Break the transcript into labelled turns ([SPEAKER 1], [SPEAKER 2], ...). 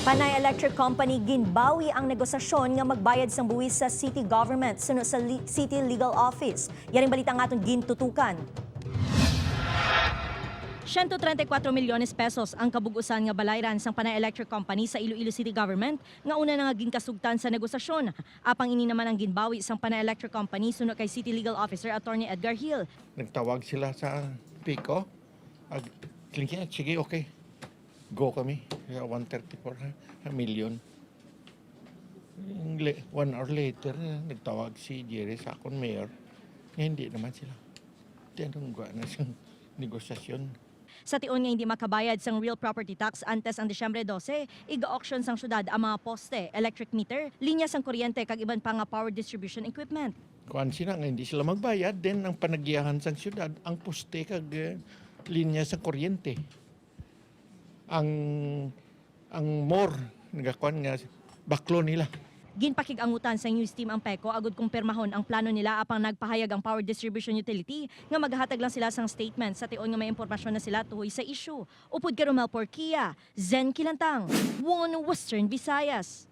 [SPEAKER 1] Panay Electric Company ginbawi ang negosasyon nga magbayad sang buwis sa city government suno sa City Legal Office. Yaring balita nga atong gintutukan. 134 milyones pesos ang kabugusan nga balayran sang Panay Electric Company sa Iloilo City Government nga una na nga ginkasugtan sa negosasyon. Apang ini naman ang ginbawi sang Panay Electric Company suno kay City Legal Officer Attorney Edgar Hill.
[SPEAKER 2] Nagtawag sila sa PICO. Sige, okay. Go kami. 134 million. 1 hour later, nagtawag si Jerry sa akong mayor. Hindi naman sila. Tinungga na siyang negosasyon.
[SPEAKER 1] Sa tion nga hindi makabayad sang real property tax antes ang Disyembre 12, iga-auction sang syudad ang mga poste, electric meter, linya sang kuryente kag iban pa nga power distribution equipment.
[SPEAKER 2] Kuan sila nga hindi sila magbayad, then ang panagyahan sang syudad, ang poste kag linya sa kuryente. Ang more nagakuan nga baklo nila.
[SPEAKER 1] Ginpakigangutan sa news team ang PECO agud kumpirmahon ang plano nila apang nagpahayag ang power distribution utility nga maghatag lang sila sang statement sa tion nga may impormasyon na sila tuhoy sa issue. Upod ka Romel Porquia, Zen Kilantang, One Western Visayas.